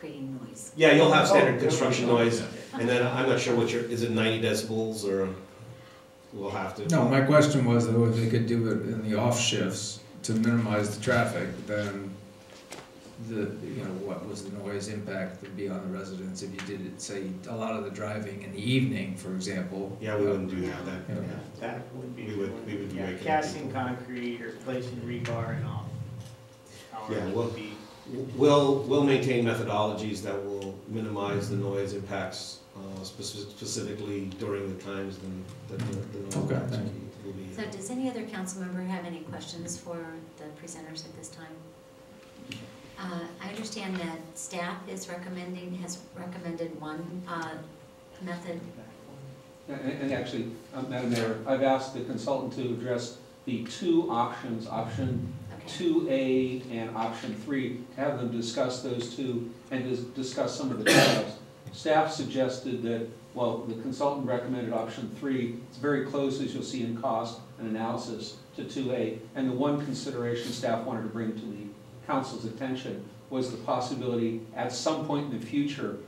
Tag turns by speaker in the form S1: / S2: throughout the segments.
S1: creating noise.
S2: Yeah, you'll have standard construction noise, and then I'm not sure what is it 90 decibels or we'll have to.
S3: No, my question was though, if they could do it in the off shifts to minimize the traffic, then what was the noise impact that would be on the residents if you did it, say, a lot of the driving in the evening, for example?
S2: Yeah, we wouldn't do that.
S3: Yeah.
S4: That would be.
S2: We would
S4: yeah,
S2: make
S4: casting concrete or placing rebar and all.
S2: Yeah,
S4: would be.
S2: We'll maintain methodologies that will minimize the noise impacts, specifically during the times that the noise
S3: Okay,
S2: impacts
S3: thank
S2: will be.
S1: So does any other council member have any questions for the presenters at this time? I understand that staff has recommended one method.
S5: And actually, Madam Mayor, I've asked the consultant to address the two options, option 2A and option 3, to have them discuss those two and discuss some of the details. Staff suggested that, well, the consultant recommended option 3. It's very close, as you'll see in cost and analysis, to 2A. And the one consideration staff wanted to bring to the council's attention was the possibility at some point in the future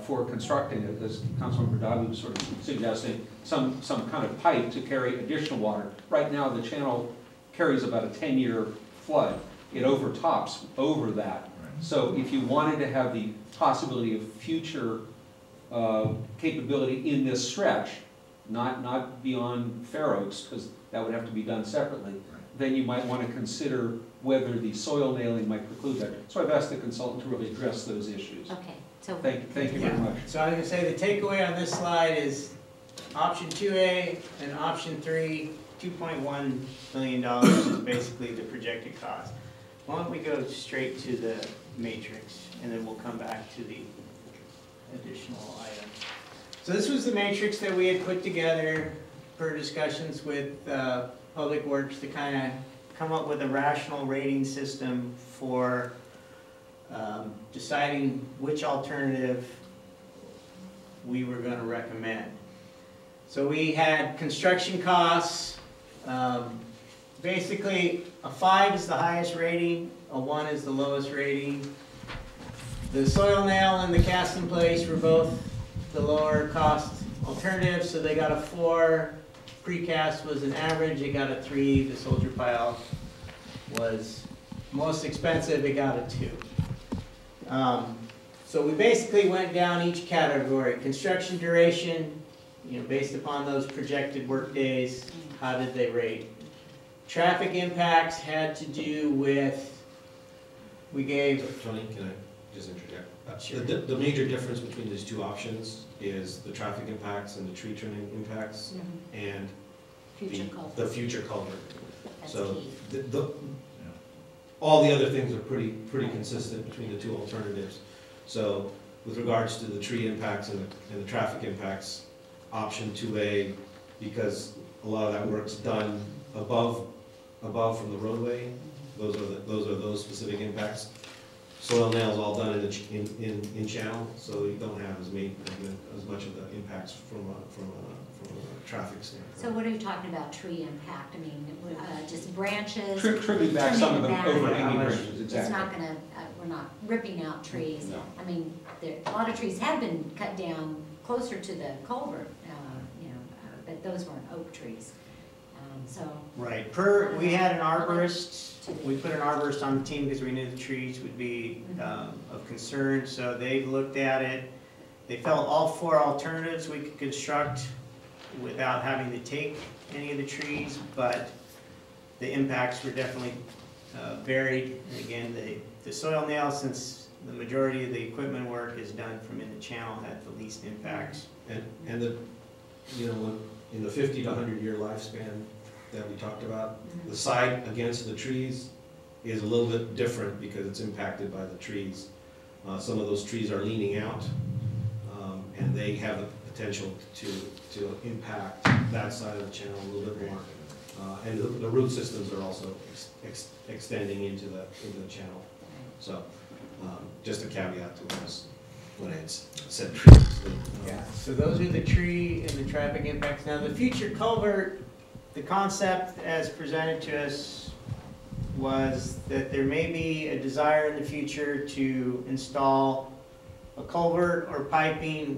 S5: for constructing it, as Councilmember Dodley was sort of suggesting, some kind of pipe to carry additional water. Right now, the channel carries about a 10-year flood. It overtops over that. So if you wanted to have the possibility of future capability in this stretch, not beyond Fair Oaks, because that would have to be done separately, then you might want to consider whether the soil nailing might preclude that. So I've asked the consultant to really address those issues.
S1: Okay, so
S5: Thank you very much.
S4: So I was going to say the takeaway on this slide is option 2A and option 3, $2.1 million is basically the projected cost. Why don't we go straight to the matrix and then we'll come back to the additional items. So this was the matrix that we had put together per discussions with Public Works to kind of come up with a rational rating system for deciding which alternative we were going to recommend. So we had construction costs. Basically, a 5 is the highest rating, a 1 is the lowest rating. The soil nail and the cast in place were both the lower cost alternatives, so they got a 4. Precast was an average, it got a 3. The soldier pile was most expensive, it got a 2. So we basically went down each category. Construction duration, based upon those projected work days, how did they rate? Traffic impacts had to do with, we gave...
S2: Tony, can I just interject?
S4: Sure.
S2: The major difference between these two options is the traffic impacts and the tree trimming impacts and the future culvert.
S1: That's
S2: So
S1: key.
S2: all the other things are pretty consistent between the two alternatives. So with regards to the tree impacts and the traffic impacts, option 2A, because a lot of that work's done above from the roadway, those are those specific impacts. Soil nail's all done in channel, so you don't have as much of the impacts from a traffic standpoint.
S1: So what are you talking about tree impact? I mean, just branches?
S5: Trimming back some of them
S1: back.
S5: overhanging branches,
S1: It's
S5: exactly.
S1: not gonna, we're not ripping out trees.
S5: No.
S1: I mean, a lot of trees have been cut down closer to the culvert, but those weren't oak trees.
S4: Right. We had an arborist. We put an arborist on the team because we knew the trees would be of concern. So they looked at it. They felt all 4 alternatives we could construct without having to take any of the trees, but the impacts were definitely varied. And again, the soil nail, since the majority of the equipment work is done from in the channel, had the least impacts.
S2: And in the 50 to 100 year lifespan that we talked about, the side against the trees is a little bit different because it's impacted by the trees. Some of those trees are leaning out, and they have the potential to impact that side of the channel a little bit more. And the root systems are also extending into the channel. So just a caveat to what I had said previously.
S4: Yeah, so those are the tree and the traffic impacts. Now the future culvert, the concept as presented to us was that there may be a desire in the future to install a culvert or piping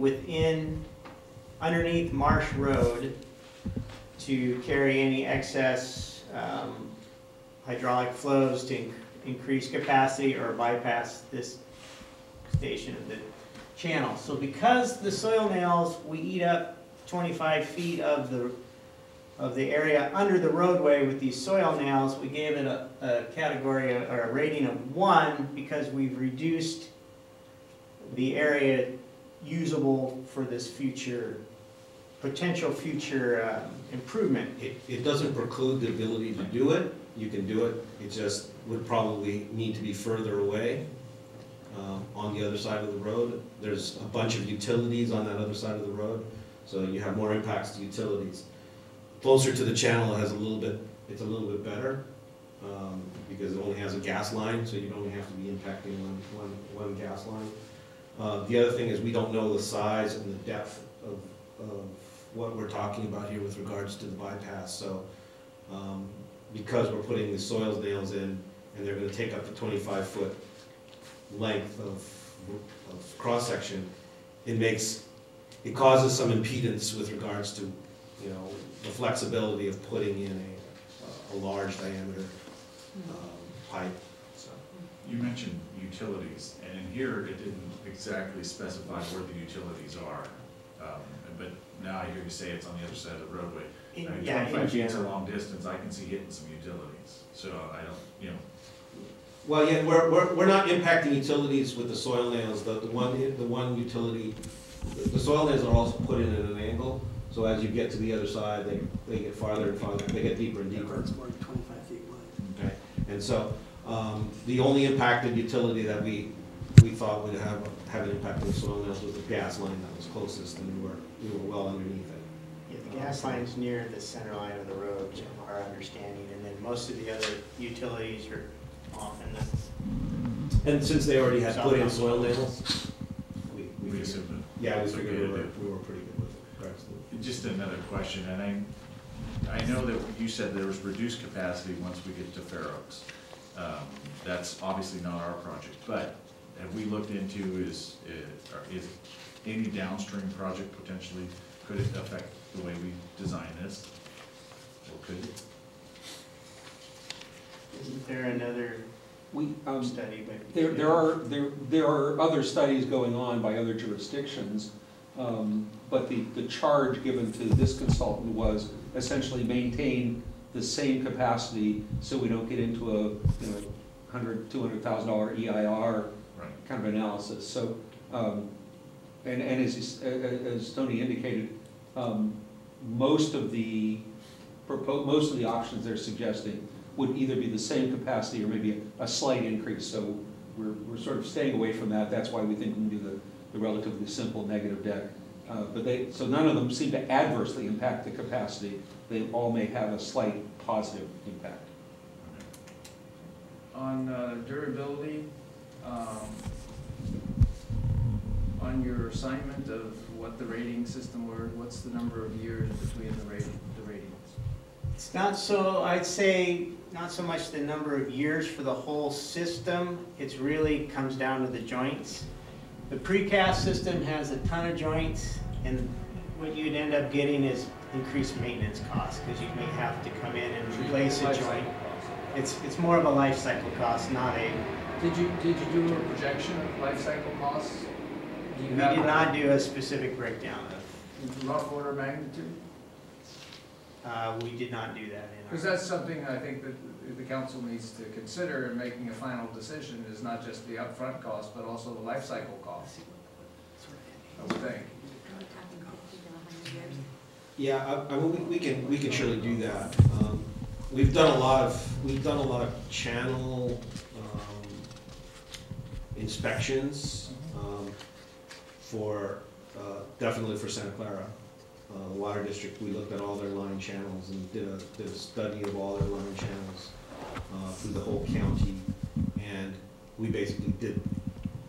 S4: underneath Marsh Road to carry any excess hydraulic flows to increase capacity or bypass this station of the channel. So because the soil nails, we eat up 25 feet of the area under the roadway with these soil nails, we gave it a category or a rating of 1 because we've reduced the area usable for this potential future improvement.
S2: It doesn't preclude the ability to do it. You can do it. It just would probably need to be further away on the other side of the road. There's a bunch of utilities on that other side of the road, so you have more impacts to utilities. Closer to the channel it's a little bit better because it only has a gas line, so you only have to be impacting one gas line. The other thing is we don't know the size and the depth of what we're talking about here with regards to the bypass. So because we're putting the soil nails in and they're going to take up to 25-foot length of cross-section, it causes some impedance with regards to, you know, the flexibility of putting in a large diameter pipe. So.
S6: You mentioned utilities, and in here it didn't exactly specify where the utilities are. But now I hear you say it's on the other side of the roadway. I mean, 25 feet's a long distance, I can see hitting some utilities, so I don't, you know.
S2: Well, yeah, we're not impacting utilities with the soil nails. The one utility, the soil nails are also put in at an angle, so as you get to the other side, they get farther and farther, they get deeper and deeper.
S7: It's more than 25 feet wide.
S2: Okay, and so the only impacted utility that we thought would have an impact on the soil nails was the gas line that was closest, and we were well underneath it.
S4: Yeah, the gas line's near the center line of the road, to our understanding, and then most of the other utilities are off in the.
S2: And since they already had put in soil nails,
S6: We assumed
S2: yeah, we
S6: it's
S2: figured
S6: okay to
S2: we were pretty good with regards to
S6: it. Just another question, and I know that you said there was reduced capacity once we get to Fair Oaks. That's obviously not our project, but have we looked into is any downstream project potentially, could it affect the way we design this? Or could it?
S4: Isn't there another study?
S5: There are other studies going on by other jurisdictions, but the charge given to this consultant was essentially maintain the same capacity so we don't get into a $100,000 to $200,000 EIR kind of analysis. So, and as Tony indicated, most of the options they're suggesting would either be the same capacity or maybe a slight increase. So we're sort of staying away from that. That's why we think we can do the relatively simple negative deck. So none of them seem to adversely impact the capacity. They all may have a slight positive impact.
S3: On durability, on your assignment of what the rating system were, what's the number of years between the ratings?
S4: It's not so, I'd say, not so much the number of years for the whole system. It's really comes down to the joints. The precast system has a ton of joints, and what you'd end up getting is increased maintenance costs because you may have to come in and replace a joint. It's more of a life cycle cost, not a.
S3: Did you do a projection of life cycle costs?
S4: We did not do a specific breakdown of.
S3: Rough order of magnitude?
S4: We did not do that.
S3: Because that's something I think that the council needs to consider in making a final decision, is not just the upfront cost, but also the life cycle cost, I would think.
S2: Yeah, I mean, we can surely do that. We've done a lot of channel inspections for definitely for Santa Clara. The water district, we looked at all their line channels and did a study of all their line channels through the whole county, and we basically did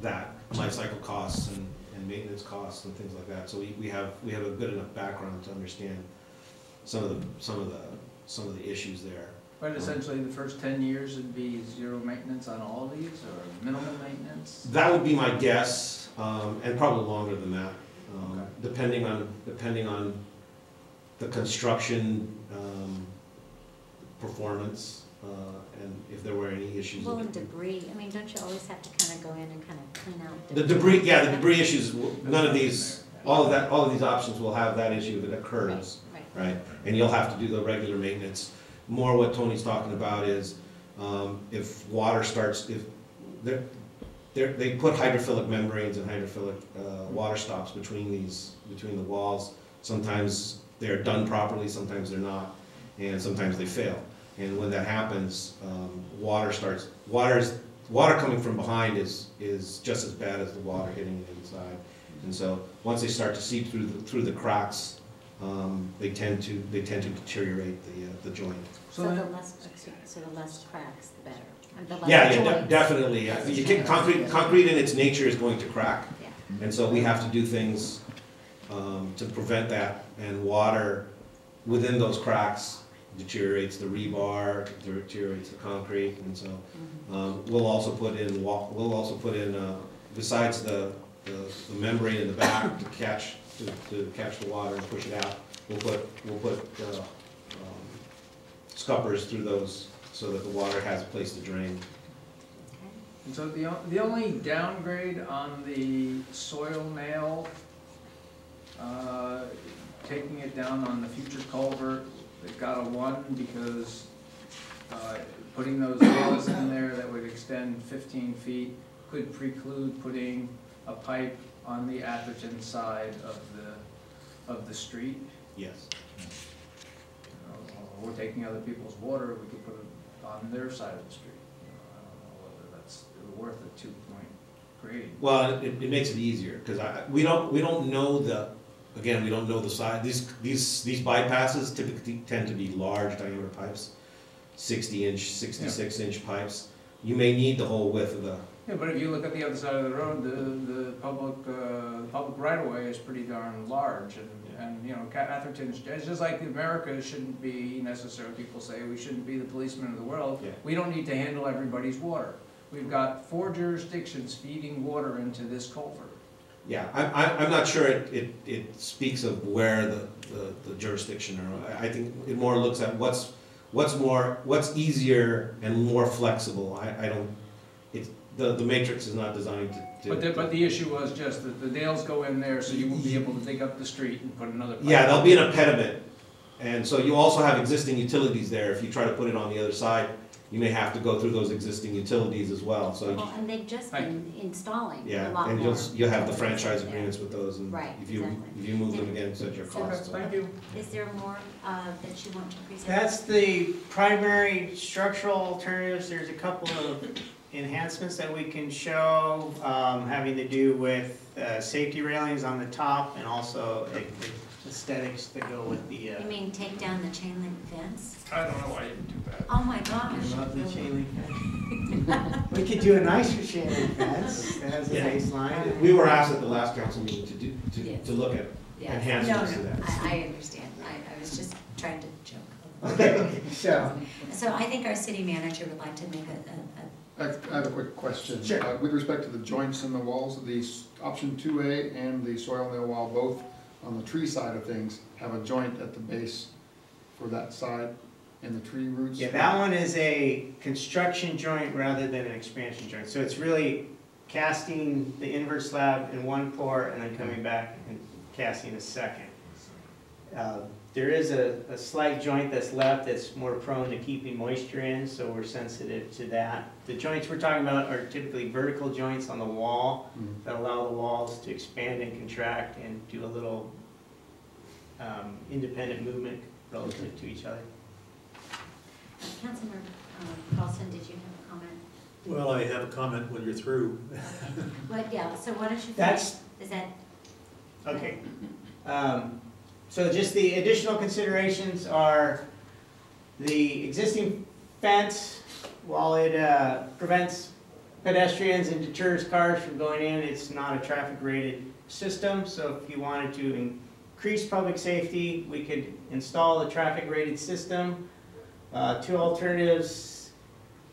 S2: that, life cycle costs and maintenance costs and things like that. So we have a good enough background to understand some of the issues there.
S3: But essentially, the first 10 years would be zero maintenance on all of these, or minimal maintenance?
S2: That would be my guess. and probably longer than that,
S3: Okay.
S2: depending on the construction, performance, and if there were any issues.
S1: Well, and debris, I mean, don't you always have to kind of go in and kind of clean out?
S2: The debris, yeah, the debris issues, none of these, all of these options will have that issue if it occurs,
S1: Right.
S2: right? And you'll have to do the regular maintenance. More what Tony's talking about is, if water starts, if they put hydrophilic membranes and hydrophilic, water stops between the walls. Sometimes they're done properly, sometimes they're not, and sometimes they fail. And when that happens, water coming from behind is just as bad as the water hitting the inside. And so, once they start to seep through the cracks, they tend to deteriorate the joint.
S1: So the less cracks, the better. And the less
S2: Yeah,
S1: joints.
S2: definitely. Yeah. You can, concrete in its nature is going to crack,
S1: Yeah.
S2: and so we have to do things to prevent that. And water within those cracks deteriorates the rebar, deteriorates the concrete, and so we'll also put in besides the membrane in the back to catch the water and push it out. We'll put scuppers through those so that the water has a place to drain.
S1: Okay.
S3: And so the only downgrade on the soil nail, taking it down on the future culvert, it got a 1 because putting those nails in there that would extend 15 feet could preclude putting a pipe on the Atherton side of the street.
S2: Yes.
S3: Or taking other people's water, we could put it on their side of the street. I don't know whether that's worth a 2-point grade.
S2: Well, it makes it easier because we don't know the size. These bypasses typically tend to be large diameter pipes, 60-inch, 66-inch pipes. You may need the whole width of the.
S3: Yeah, but if you look at the other side of the road, the public right of way is pretty darn large, and you know, Atherton's, it's just like America shouldn't be necessarily, people say we shouldn't be the policemen of the world.
S2: Yeah.
S3: We don't need to handle everybody's water. We've got 4 jurisdictions feeding water into this culvert.
S2: Yeah, I'm not sure it speaks of where the jurisdiction are. I think it more looks at what's easier and more flexible. The matrix is not designed to.
S3: But the issue was just that the nails go in there, so you won't be able to dig up the street and put another pipe.
S2: Yeah, there'll be an impediment, and so you also have existing utilities there. If you try to put it on the other side, you may have to go through those existing utilities as well, so.
S1: Well, and they've just been installing a
S2: Yeah,
S1: lot
S2: and
S1: more.
S2: you'll have the franchise
S1: there.
S2: agreements with those, and
S1: Right,
S2: if you
S1: exactly.
S2: move them again, it's at your
S1: So-
S2: cost. so.
S3: Thank you.
S1: Is there more that you want to present?
S4: That's the primary structural alternatives. There's a couple of enhancements that we can show, having to do with safety railings on the top and also aesthetics that go with the.
S1: You mean take down the chain link fence?
S3: I don't know why you do that.
S1: Oh my
S4: I
S1: gosh.
S4: love the chain link fence. We could do a nicer chain link fence that has a
S2: Yeah.
S4: baseline.
S2: We were asked at the last council meeting
S1: Yes.
S2: to look at
S1: Yes.
S2: enhancements to
S1: No,
S2: that.
S1: I understand. I was just trying to joke.
S4: Okay, so.
S1: So I think our city manager would like to make
S8: I have a quick question.
S4: Sure.
S8: With respect to the joints in the walls, the option 2A and the soil nail wall, both on the tree side of things, have a joint at the base for that side and the tree roots?
S4: Yeah, that one is a construction joint rather than an expansion joint. So it's really casting the invert slab in one pour and then coming back and casting a second. There is a slight joint that's left that's more prone to keeping moisture in, so we're sensitive to that. The joints we're talking about are typically vertical joints on the wall that allow the walls to expand and contract and do a little independent movement relative to each other.
S1: Councilmember Carlson, did you have a comment?
S7: Well, I have a comment when you're through.
S1: What, yeah, so why don't you finish?
S4: That's-
S1: Is that,
S4: Okay. So just the additional considerations are the existing fence, while it prevents pedestrians and deters cars from going in, it's not a traffic rated system. So if you wanted to increase public safety, we could install a traffic rated system. 2 alternatives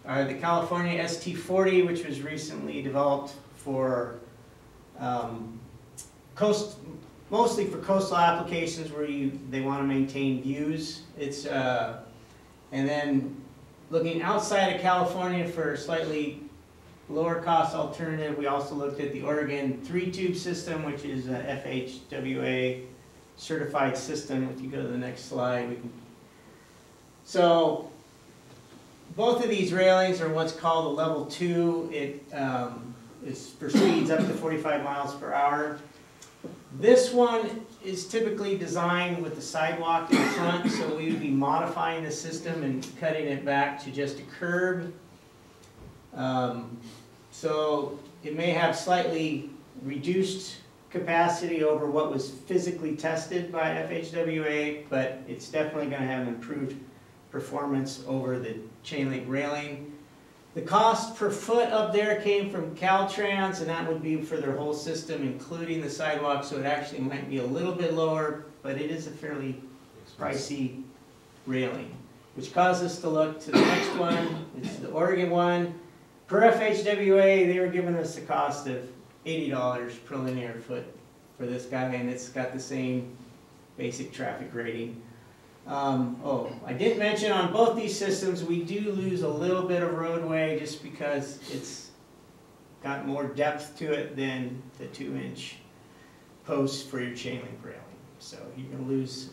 S4: are the California ST40, which was recently developed for Mostly for coastal applications where they want to maintain views. And then looking outside of California for a slightly lower cost alternative, we also looked at the Oregon 3-tube system, which is a FHWA certified system. If you go to the next slide, so both of these railings are what's called a level 2. It is for speeds up to 45 miles per hour. This one is typically designed with the sidewalk in front, so we would be modifying the system and cutting it back to just a curb. So it may have slightly reduced capacity over what was physically tested by FHWA, but it's definitely going to have improved performance over the chain link railing. The cost per foot up there came from Caltrans, and that would be for their whole system, including the sidewalk, so it actually might be a little bit lower, but it is a fairly pricey railing, which caused us to look to the next one. It's the Oregon one. Per FHWA, they were giving us a cost of $80 per linear foot for this guy, and it's got the same basic traffic rating. I didn't mention on both these systems we do lose a little bit of roadway just because it's got more depth to it than the 2-inch posts for your chain link railing. So you're going to lose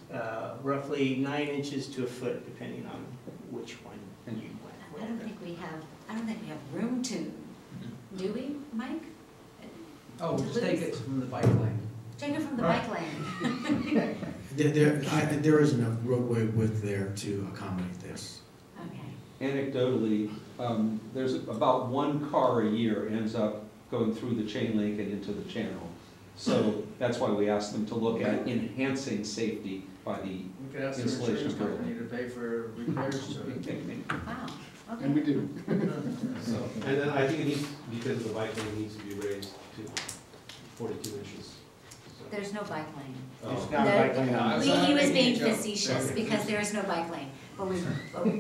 S4: roughly 9 inches to a foot depending on which one you went with.
S1: I don't think we have room to, do we, Mike?
S3: Oh,
S1: To
S3: just take
S1: lose?
S3: it from the bike lane.
S1: Take it from the bike lane.
S9: There is enough roadway width there to accommodate this.
S1: Okay.
S5: Anecdotally, there's about 1 car a year ends up going through the chain link and into the channel. So that's why we asked them to look at enhancing safety by the
S3: We could ask the
S5: installation
S3: insurance
S5: of rail.
S3: company to pay for repairs to it.
S1: Wow, okay.
S8: And we do.
S2: So, and then I think it needs, because the bike lane needs to be raised to 42 inches. So-
S1: There's no bike lane.
S4: It's
S2: Oh.
S4: not a bike lane.
S3: No, it's
S1: He
S3: not
S1: was
S3: making
S1: being
S3: a joke.
S1: facetious
S2: Okay.
S1: because there is no bike lane. But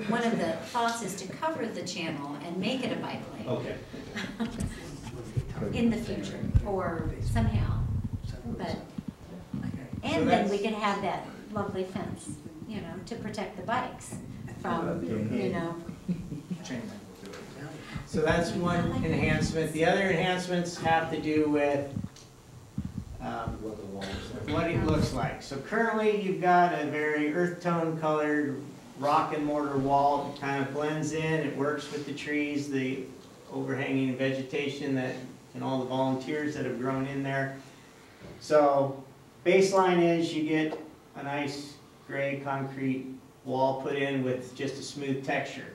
S1: one of the thoughts is to cover the channel and make it a bike lane
S2: Okay.
S1: in the future or somehow. But, and then
S4: that's-
S1: we can have that lovely fence, to protect the bikes from,
S3: Chain link will do it.
S4: So that's one enhancement. The other enhancements have to do with
S2: What the wall is like.
S4: what it looks like. So currently you've got a very earth tone colored rock and mortar wall. It kind of blends in, it works with the trees, the overhanging vegetation and all the volunteers that have grown in there. So baseline is you get a nice gray concrete wall put in with just a smooth texture.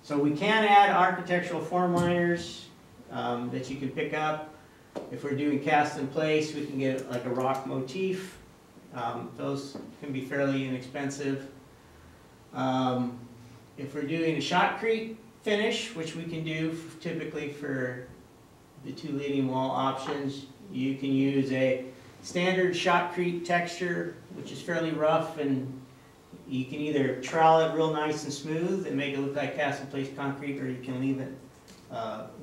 S4: So we can add architectural form liners that you can pick up. If we're doing cast in place, we can get like a rock motif. Those can be fairly inexpensive. If we're doing a shotcrete finish, which we can do typically for the 2 leading wall options, you can use a standard shotcrete texture, which is fairly rough, and you can either trowel it real nice and smooth and make it look like cast in place concrete, or you can leave it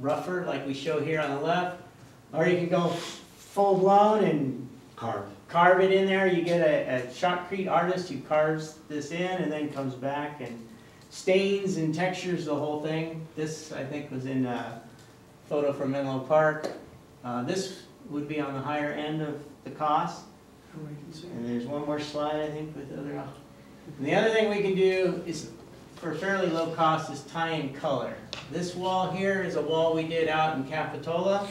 S4: rougher like we show here on the left, or you can go full blown and carve it in there. You get a shotcrete artist who carves this in and then comes back and stains and textures the whole thing. This, I think, was in a photo from Menlo Park. This would be on the higher end of the cost. And there's one more slide, I think, with other. And the other thing we can do is, for fairly low cost, is tie in color. This wall here is a wall we did out in Capitola.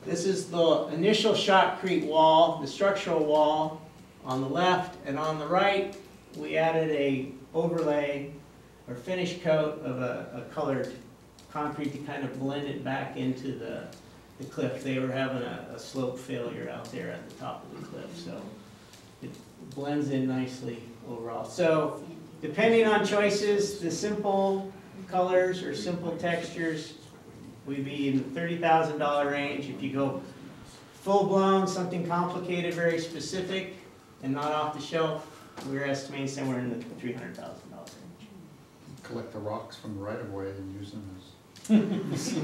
S4: This is the initial shotcrete wall, the structural wall on the left, and on the right we added a overlay or finish coat of a colored concrete to kind of blend it back into the cliff. They were having a slope failure out there at the top of the cliff, so it blends in nicely overall. So depending on choices, the simple colors or simple textures, we'd be in the $30,000 range. If you go full-blown, something complicated, very specific, and not off the shelf, we're estimating somewhere in the $300,000 range.
S8: Collect the rocks from the right of way and use them as.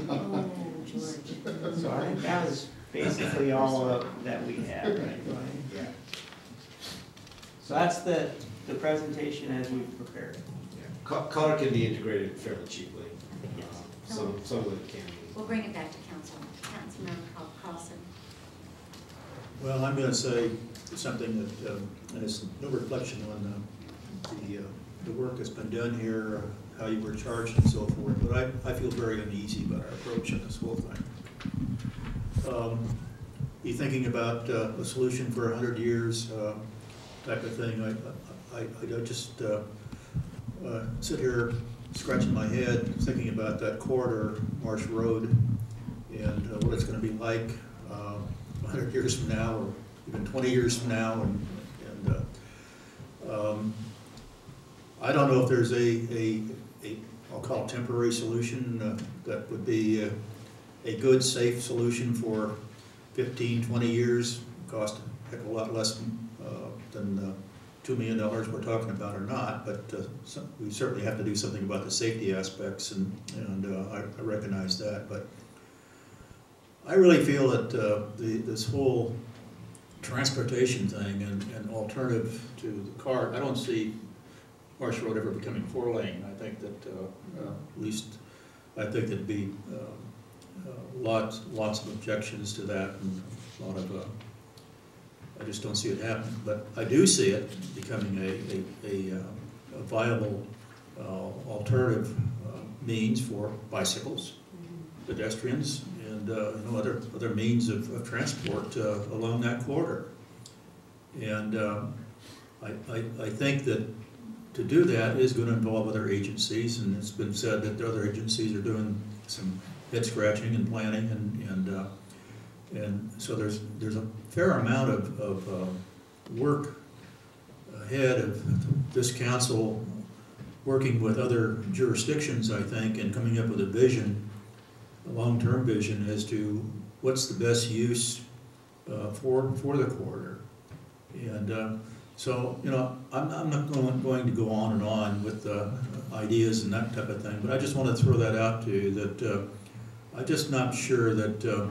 S1: Oh, George.
S4: So I think that was basically all of that we have, right? Yeah. So that's the presentation as we've prepared it.
S2: Color can be integrated fairly cheaply.
S4: Yes.
S2: Some of it can be.
S1: We'll bring it back to Councilmember Carlson.
S7: Well, I'm gonna say something that, and it's no reflection on the work that's been done here, how you were charged and so forth, but I feel very uneasy about our approach in this whole thing. Be thinking about a solution for 100 years type of thing. I just sit here scratching my head, thinking about that corridor, Marsh Road, and what it's going to be like 100 years from now, or even 20 years from now, and I don't know if there's a I'll call it temporary solution that would be a good, safe solution for 15, 20 years, cost a heck of a lot less than $2 million we're talking about or not, but we certainly have to do something about the safety aspects, and I recognize that. But I really feel that this whole transportation thing and alternative to the car, I don't see Marsh Road ever becoming 4-lane. I think that at least I think there'd be lots of objections to that, and a lot of I just don't see it happening. But I do see it becoming a viable alternative means for bicycles, pedestrians, and other means of transport along that corridor. And I think that to do that is going to involve other agencies, and it's been said that the other agencies are doing some head scratching and planning, and so there's a fair amount of work ahead of this council working with other jurisdictions, I think, and coming up with a vision, a long-term vision as to what's the best use for the corridor. And so, I'm not going to go on and on with ideas and that type of thing, but I just want to throw that out to you, that I'm just not sure that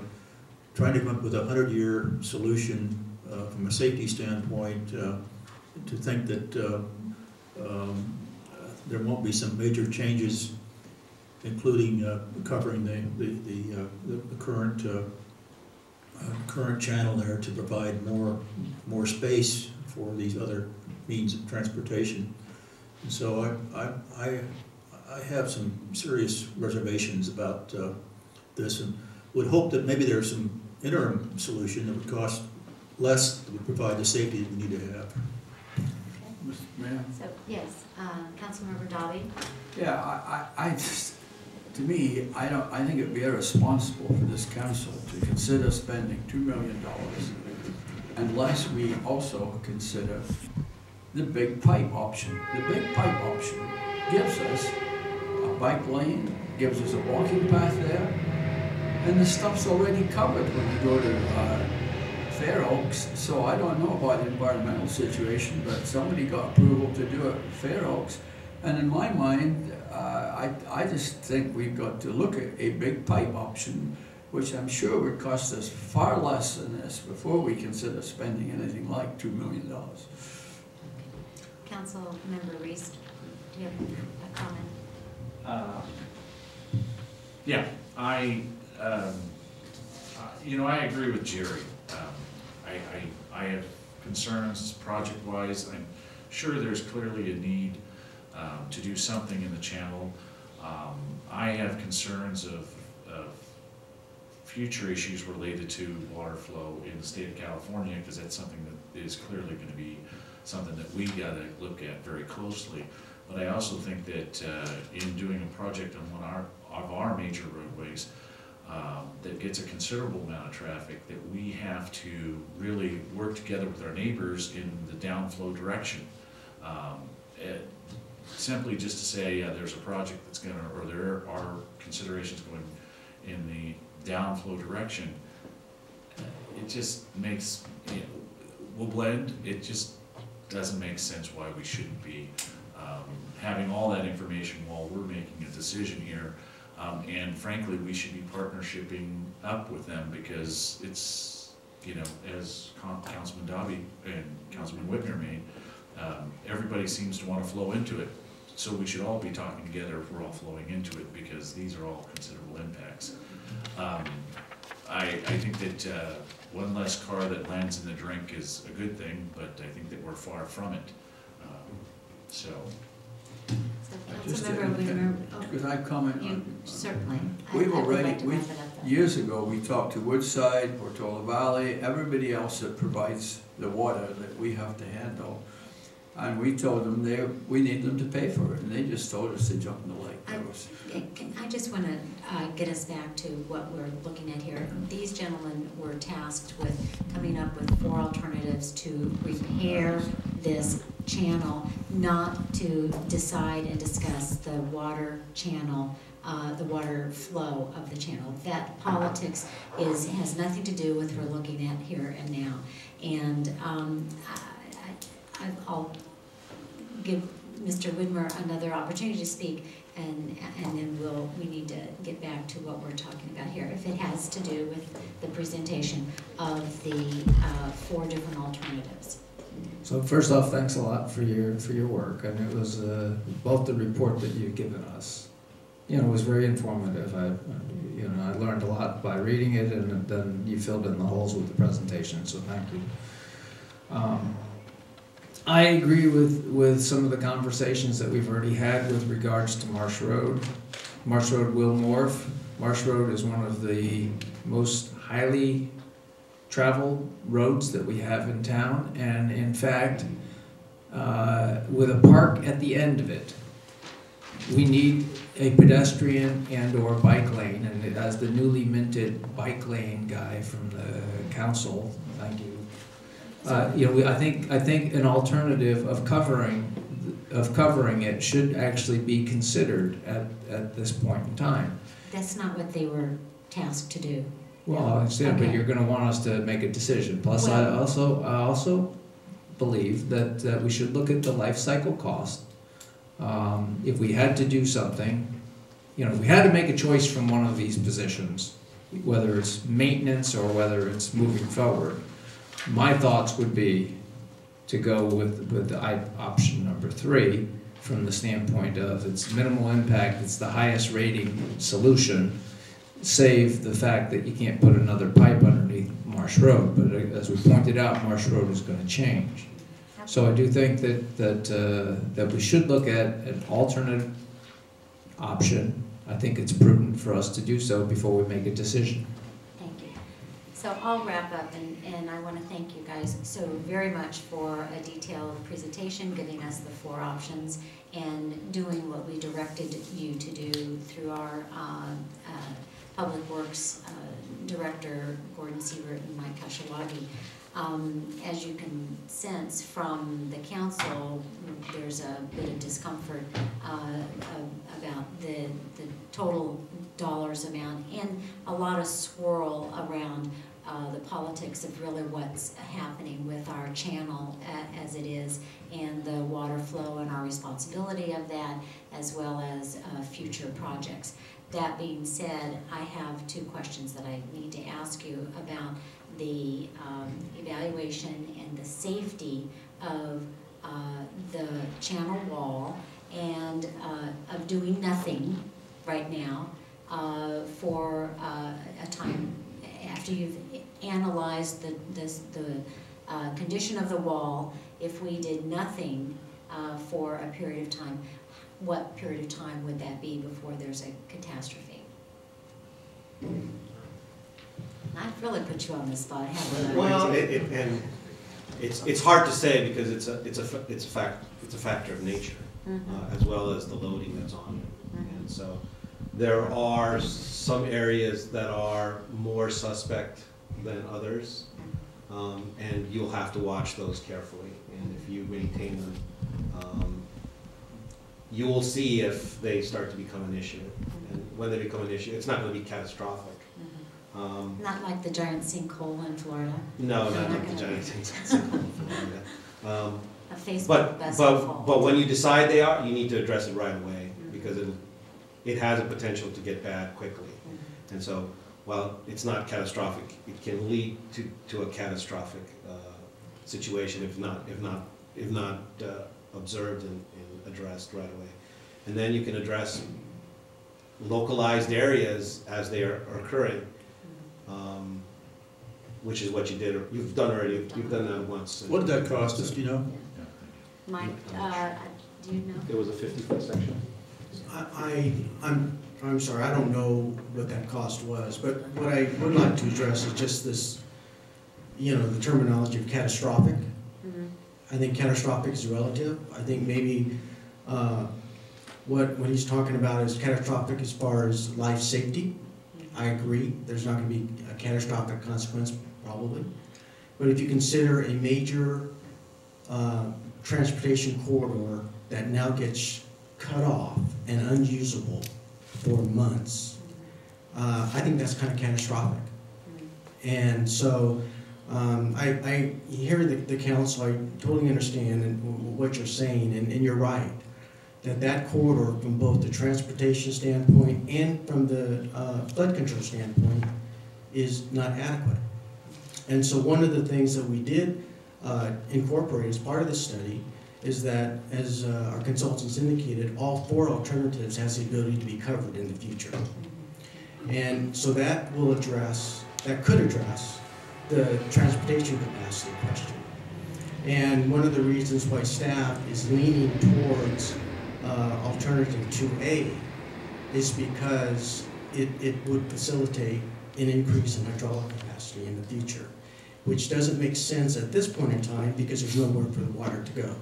S7: trying to come up with a 100-year solution from a safety standpoint, to think that there won't be some major changes, including covering the current channel there to provide more space for these other means of transportation. And so I have some serious reservations about this, and would hope that maybe there's some interim solution that would cost less, that would provide the safety that we need to have.
S10: Mr. Mayor?
S1: So, yes, Councilmember Dobby?
S10: Yeah, I just, to me, I think it'd be irresponsible for this council to consider spending $2 million unless we also consider the big pipe option. The big pipe option gives us a bike lane, gives us a walking path there, and the stuff's already covered when you go to Fair Oaks. So I don't know about the environmental situation, but somebody got approval to do it at Fair Oaks. And in my mind, I just think we've got to look at a big pipe option, which I'm sure would cost us far less than this before we consider spending anything like $2 million.
S1: Councilmember Reese, do you have a comment?
S6: Yeah, I agree with Jerry. I have concerns project-wise. I'm sure there's clearly a need to do something in the channel. I have concerns of future issues related to water flow in the state of California, because that's something that is clearly going to be something that we got to look at very closely. But I also think that in doing a project on one of our major roadways that gets a considerable amount of traffic, that we have to really work together with our neighbors in the downflow direction. Simply just to say, yeah, there's a project that's going to, or there are considerations going in the downflow direction, it just makes, we'll blend, it just doesn't make sense why we shouldn't be having all that information while we're making a decision here And frankly, we should be partnershiping up with them because it's, you know, as Councilman Dobby and Councilman Whitmer made, everybody seems to want to flow into it. So we should all be talking together if we're all flowing into it, because these are all considerable impacts. I think that one less car that lands in the drink is a good thing, but I think that we're far from it. So.
S1: Councilmember Whitmer,
S10: Could I comment
S1: you,
S10: on?
S1: certainly.
S10: We've
S1: I would
S10: already,
S1: like to wrap it up though.
S10: years ago, we talked to Woodside, Portola Valley, everybody else that provides the water that we have to handle. And we told them we need them to pay for it, and they just told us to jump in the lake.
S1: I just want to get us back to what we're looking at here. These gentlemen were tasked with coming up with 4 alternatives to repair this channel, not to decide and discuss the water channel, the water flow of the channel. That politics has nothing to do with what we're looking at here and now. And I'll give Mr. Whitmer another opportunity to speak, and then we need to get back to what we're talking about here, if it has to do with the presentation of the 4 different alternatives.
S11: So first off, thanks a lot for your work, and it was both the report that you've given us, you know, was very informative. I learned a lot by reading it, and then you filled in the holes with the presentation. So thank you. I agree with some of the conversations that we've already had with regards to Marsh Road. Marsh Road will morph. Marsh Road is one of the most highly traveled roads that we have in town, and in fact, with a park at the end of it, we need a pedestrian and or bike lane, and as the newly minted bike lane guy from the council, thank you. I think an alternative of covering it should actually be considered at this point in time.
S1: That's not what they were tasked to do.
S11: Well, I understand, but you're going to want us to make a decision. Plus, I also believe that we should look at the life cycle cost. If we had to do something, if we had to make a choice from one of these positions, whether it's maintenance or whether it's moving forward, my thoughts would be to go with the option number 3 from the standpoint of it's minimal impact, it's the highest rating solution, save the fact that you can't put another pipe underneath Marsh Road. But as we pointed out, Marsh Road is going to change. So I do think that we should look at an alternate option. I think it's prudent for us to do so before we make a decision.
S1: Thank you. So I'll wrap up, and I want to thank you guys so very much for a detailed presentation, giving us the 4 options, and doing what we directed you to do through our Public Works Director, Gordon Siebert, and Mike Kashawagi. As you can sense from the council, there's a bit of discomfort about the total dollars amount, and a lot of swirl around the politics of really what's happening with our channel as it is, and the water flow and our responsibility of that, as well as future projects. That being said, I have 2 questions that I need to ask you about the evaluation and the safety of the channel wall, and of doing nothing right now for a time after you've analyzed the condition of the wall. If we did nothing for a period of time, what period of time would that be before there's a catastrophe? I've really put you on the spot, haven't I?
S2: Well, and it's hard to say because it's a factor of nature, as well as the loading that's on it. And so there are some areas that are more suspect than others, and you'll have to watch those carefully. And if you maintain them, you will see if they start to become an issue. And when they become an issue, it's not going to be catastrophic.
S1: Not like the giant sinkhole in Florida.
S2: No, not like the giant sinkhole in Florida.
S1: A Facebook
S2: but when you decide they are, you need to address it right away, because it has a potential to get bad quickly. And so, while it's not catastrophic, it can lead to a catastrophic situation if not observed and addressed right away. And then you can address localized areas as they are occurring, which is what you did, or you've done already. You've done that once.
S7: What did that cost us, do you know?
S1: Mike, do you know?
S5: It was a 50-foot section.
S9: I'm sorry, I don't know what that cost was, but what I would like to address is just this, the terminology of catastrophic. I think catastrophic is relative. I think maybe what he's talking about is catastrophic as far as life safety. I agree, there's not gonna be a catastrophic consequence, probably. But if you consider a major transportation corridor that now gets cut off and unusable for months, I think that's kind of catastrophic. And so I hear the council, I totally understand what you're saying, and you're right, that corridor from both the transportation standpoint and from the flood control standpoint is not adequate. And so one of the things that we did incorporate as part of this study is that, as our consultants indicated, all 4 alternatives has the ability to be covered in the future. And so that could address the transportation capacity question. And one of the reasons why staff is leaning towards alternative 2A is because it would facilitate an increase in hydraulic capacity in the future, which doesn't make sense at this point in time because there's nowhere for the water to go.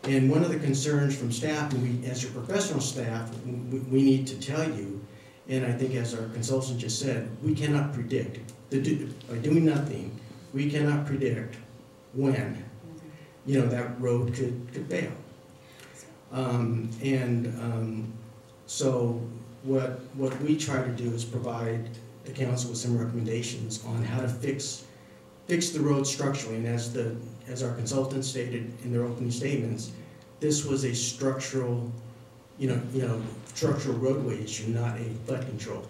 S9: And one of the concerns from staff, and we, as your professional staff, we need to tell you, and I think as our consultant just said, we cannot predict. By doing nothing, we cannot predict when, that road could fail. So what we try to do is provide the council with some recommendations on how to fix the road structurally. And as our consultants stated in their opening statements, this was a structural roadway issue, not a flood control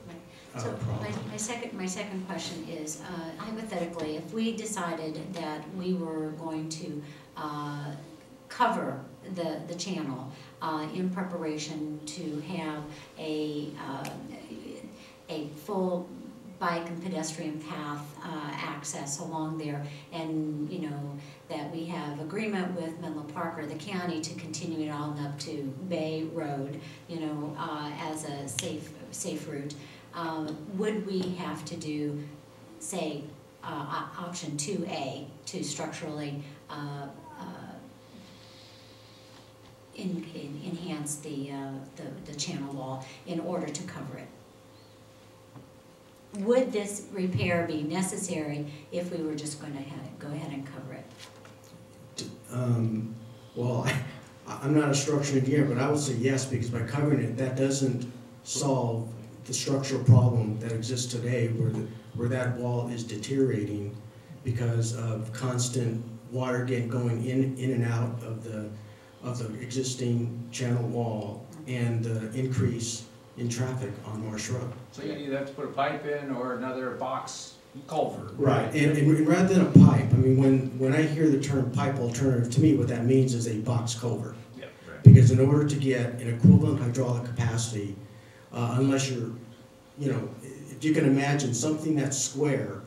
S9: problem.
S1: My second question is, hypothetically, if we decided that we were going to cover the channel in preparation to have a full bike and pedestrian path access along there, and that we have agreement with Menlo Park or the county to continue it on up to Bay Road, as a safe route, would we have to do, say, option 2A to structurally enhance the channel wall in order to cover it? Would this repair be necessary if we were just going to go ahead and cover it?
S9: Well, I'm not a structural engineer, but I would say yes, because by covering it, that doesn't solve the structural problem that exists today, where that wall is deteriorating because of constant water going in and out of the existing channel wall and the increase in traffic on Marsh Road.
S3: So you either have to put a pipe in or another box culvert.
S9: Right, and rather than a pipe, I mean, when I hear the term pipe alternative, to me what that means is a box culvert.
S6: Yeah, right.
S9: Because in order to get an equivalent hydraulic capacity, unless you're, if you can imagine something that's square,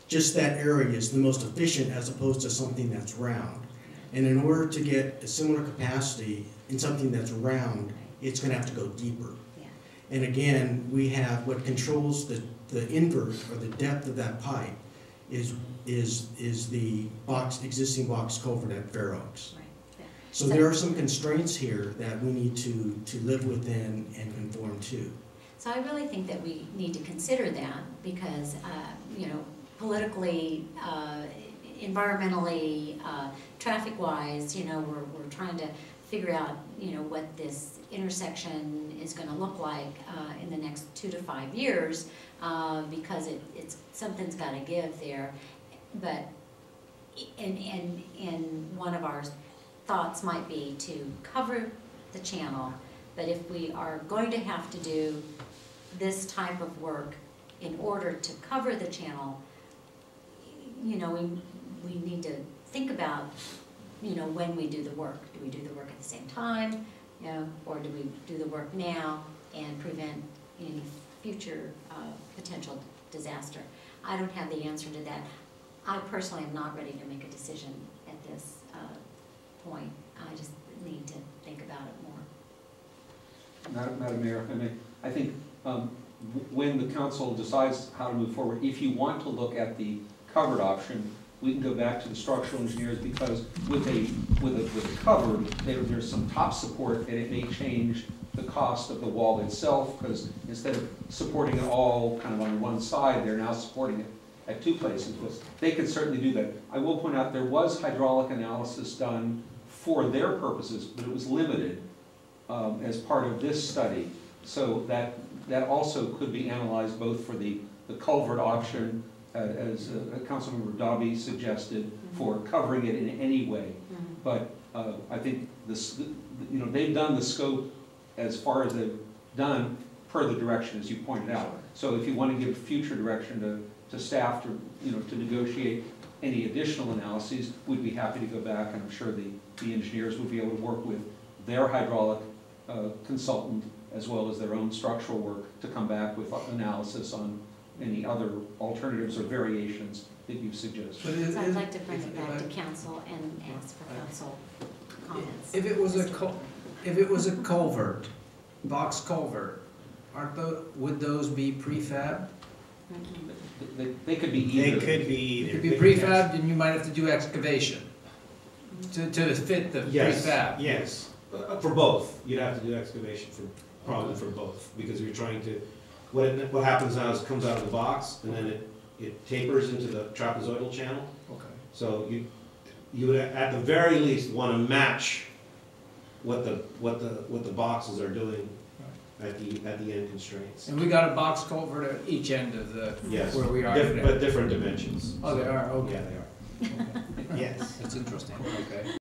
S9: just that area is the most efficient as opposed to something that's round. And in order to get a similar capacity in something that's round, it's going to have to go deeper. And again, we have what controls the invert or the depth of that pipe is the existing box culvert at Fair Oaks.
S1: Right. Yeah.
S9: So there are some constraints here that we need to live within and conform to.
S1: So I really think that we need to consider that because, politically, environmentally, traffic-wise, we're trying to figure out, what this intersection is going to look like in the next 2 to 5 years, because something's got to give there. But and one of our thoughts might be to cover the channel, But if we are going to have to do this type of work in order to cover the channel, you know, we need to think about, you know, when we do the work. Do we do the work at the same time, you know, or do we do the work now and prevent any future potential disaster? I don't have the answer to that. I personally am not ready to make a decision at this point. I just need to think about it more.
S5: Madam Mayor, if I may, I think when the council decides how to move forward, if you want to look at the covered option, we can go back to the structural engineers, because with a covered, there's some top support, and it may change the cost of the wall itself, because instead of supporting it all kind of on one side, they're now supporting it at two places. They can certainly do that. I will point out there was hydraulic analysis done for their purposes, but it was limited as part of this study. So that also could be analyzed both for the culvert option, as Councilmember Dobby suggested, for covering it in any way. But I think this, you know, they've done the scope as far as they've done per the direction, as you pointed out. So if you want to give future direction to staff to, you know, to negotiate any additional analyses, we'd be happy to go back, and I'm sure the engineers would be able to work with their hydraulic consultant as well as their own structural work to come back with analysis on any other alternatives or variations that you've suggested.
S1: So I'd like to bring it back to council and ask for council comments.
S11: If it was a culvert, box culvert, would those be prefab?
S5: They could be either.
S4: They could be either.
S11: It could be prefabbed, and you might have to do excavation to fit the
S2: Yes.
S11: prefab.
S2: Yes, for both. You'd have to do excavation probably for both, because you're trying to, what happens now is it comes out of the box, and then it tapers into the trapezoidal channel.
S11: Okay.
S2: So you would at the very least want to match what the boxes are doing at the end constraints.
S11: And we got a box culvert at each end of the,
S2: Yes,
S11: where we are
S2: but
S11: today.
S2: different dimensions.
S11: Oh, they are, okay.
S2: Yeah, they are.
S4: Yes.
S11: That's interesting, okay.